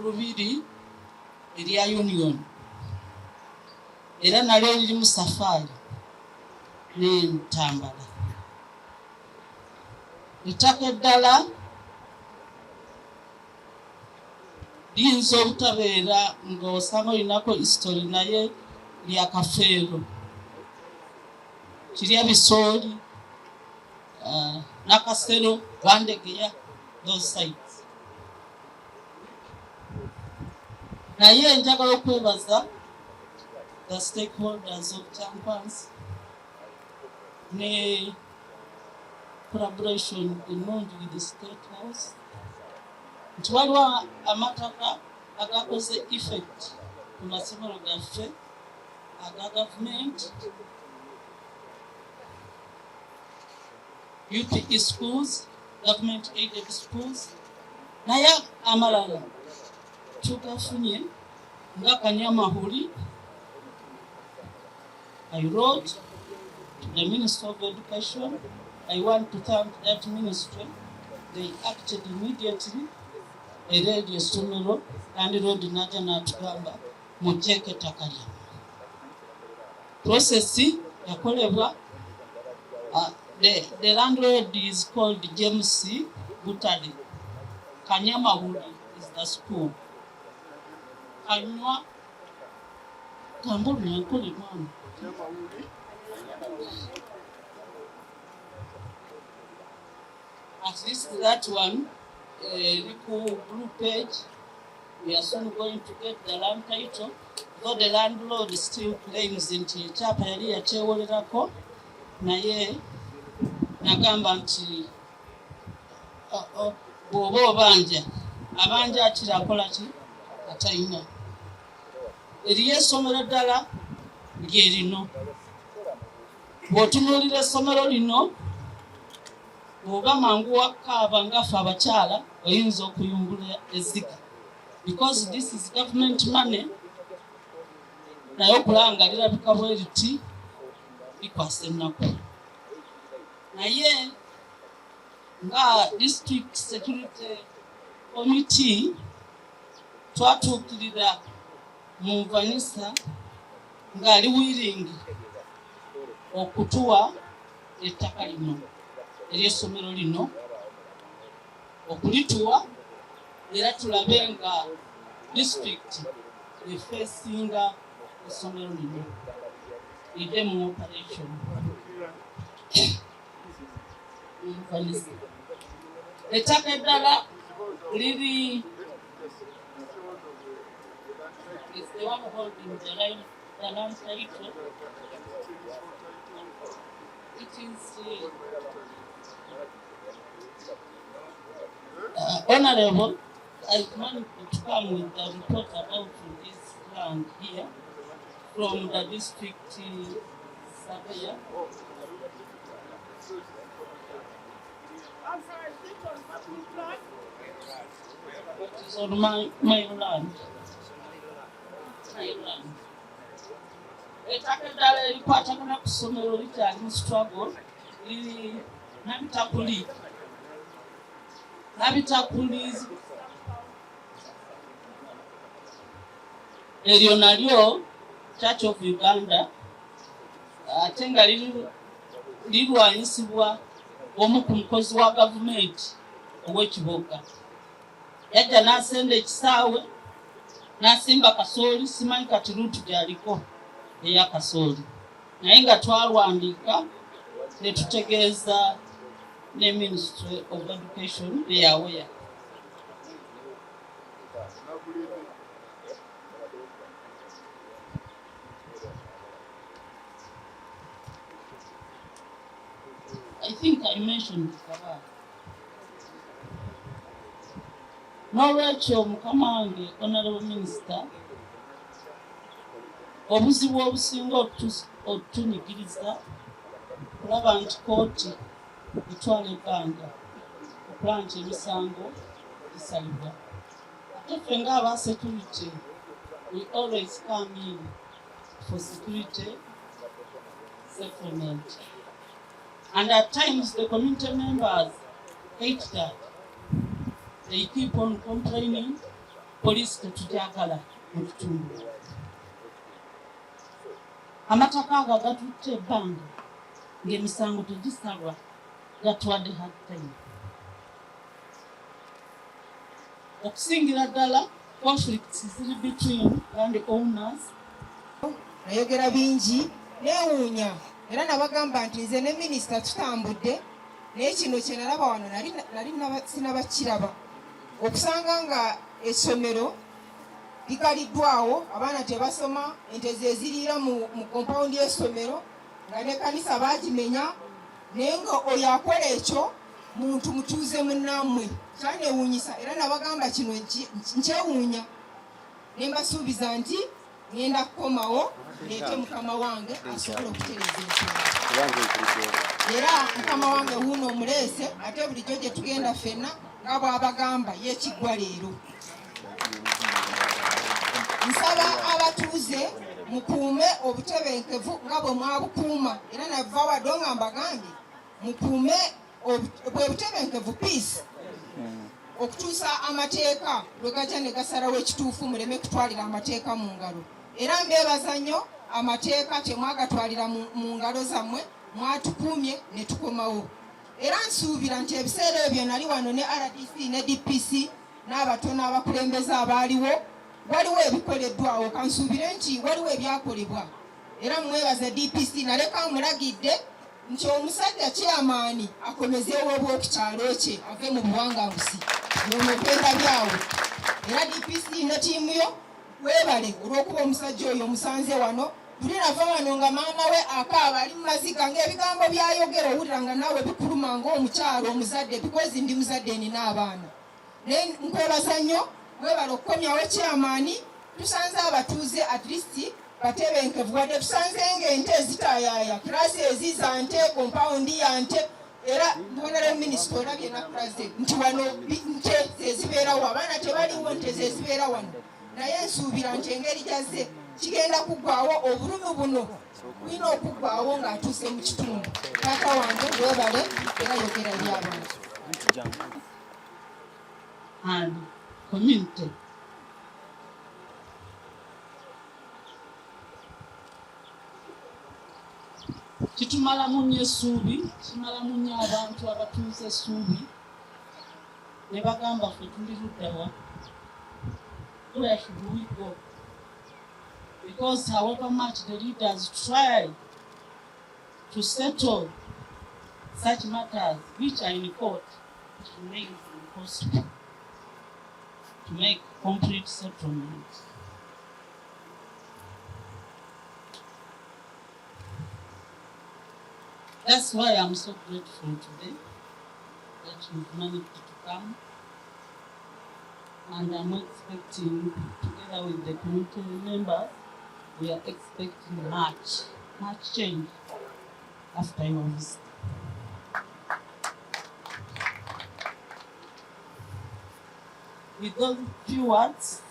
lubiri erya Union era nalyo lirimu Safari n'Entambala. Ettaka eddala liyinza obutabeera ng'osanga olinako history naye lya Kafeero, kirya Bisooli, Nakasero, Bandegeya, those sites. Naye njagala okwebaza the stakeholders of Kyankwanzi ne collaboration ennungi with the State House nti waliwo amataka agakoze effect ku masomero gaffe aga government, UPE schools, government aided schools, naye amalala tugafunye nga Kanyamahuli. I wrote to the Minister of Education. I want to thank that ministry. They acted immediately. I read your somero and wrote naja natugamba mujeke takaya. Process yakolebwa. The landlord is called James Butali. Kanyamahuli is the school. Kanywa Kamburu yankole mwana. At least that one, blue page, we are soon going to get the land title, though the landlord still claims nti chapa yali yachewolerako naye nagamba nti bw'oba obanja abanja akiri akola ki atayina. Eriyo essomero ddala lyerino. Bw'otunuulira essomero lino bw'oba mangu wakaaba ngaffe abakyala oyinza okuyungula ezziga, because this is government money. Naye okulanga lirabika bwe liti likwasa ennaku. Naye nga district security committee twatuukirira mu Vanessa ng'ali willing okutuwa ettaka lino ery'essomero lino, okulituwa era tulabe nga district efeesinga essomero lino lidde mu operation. Ettaka eddala liri is the one holding the land title. It is honorable. I managed to come with the report about this land here from the district surveyor. It is on my land. Ettaka eddala erikwatagana ku ssomero likyali mu struggle, liri nabitakuli eryo nalyo Church of Uganda ate nga lirwanyisibwa omu ku mukozi wa gavumenti ow'ekiboga. Yajja n'asenda ekisaawe n'asimba kasooli, simanyi kati ruutu gyaliko eya kasooli, naye nga twalwandiika ne tutegeeza ne Ministry of Education eyaweya. I think I mentioned Kabaka. N'olwekyo mukama wange Honorable Minister, obuzibu obusinga otunyigiriza kulaba nti kooti etwala ebbanga okulaba nti emisango gisalibwa. Ate ffe ng'aba security, we always come in for security settlement. And at times the community members hate that. They keep on complaining poliisi tetugyagala mu kitundu. Amataka ago agatutte ebbanga ng'emisango tegisalwa gatwadde hard time. Okusingira ddala conflicts ziri between land owners. Ayogera bingi neewuunya era nabagamba nti nze ne minisita tutambudde naye kino kye nalaba wano nali sinabakiraba okusanga nga essomero ligaliddwawo abaana tebasoma ente ze ziriira mu kompawundi y'essomero nga ne kanisa baagimenya naye nga oyo akola ekyo muntu mutuuze munnammwe kyanewuunyisa era nabagamba kino nkyewuunya ne mbasuubiza nti ngenda kukomawo leete mukama wange asobole okutereeza ensonga era mukama wange wuuno omuleese ate bulijjo gye tugenda ffenna nga bw'abagamba yekiggwa leero. Nsaba abatuuze mukuume obutebenkevu nga bwe mwabukuuma era nava wadde nga mbagambye mukuume bwe butebenkevu peace okutuusa amateeka lwe gajja ne gasalawo ekituufu muleme kutwalira amateeka mu ngalo. Era mbeebaza nnyo amateeka temwagatwalira mu ngalo zammwe mwatukuumye ne tukomawo. Era nsuubira nti ebiseera ebyo nali wano ne RDC ne DPC n'abatono abakulembeze abaaliwo waliwo ebikoleddwawo kansuubire nti waliwo ebyakolebwa era mwebaza DPC naleka mulagidde nti omusajja kyamaani akomezeewo obwokukyalo kye ave mu buwangabusi n'omukwenda byawo. Era DPC ne tiimu yo weebale olw'okuba omusajja oyo omusanze wano tuli nava wano nga maama we akaaba ali mu maziga ng'ebigambo byayogera owulira nga naawe bikuluma ng'omukyalo omuzadde bikozi ndi muzadde nina abaana. Naye nkwebaza nnyo weebale okukomyawo kyamaani tusanze abatuuze at least batebenkevu wadde tusanze ng'ente ezitaayaaya kirasi eziza nte kompawundi ya nte era mbonera minisita olabye nakulaze nti wano nte zezibeerawo abaana tebaliwo nte zezibeera wano naye nsuubira nti engeri gyazze kigenda kuggwawo obulumi buno bulina okuggwawo ng'atuuse mu kitundu. Taata wange weebale era yogera eri abantu. And community. Kitumalamu nnyo essuubi, kimalamu nnyo abantu abatuuze essuubi ne bagamba ffe tuli ludda wa. Where should we go? Because however much the leaders try to settle such matters which are in court, it remains impossible to make complete settlement. That's why I'm so grateful today that you've managed to come. And I'm expecting, together with the community members, we are expecting much change after your visit. With those few words,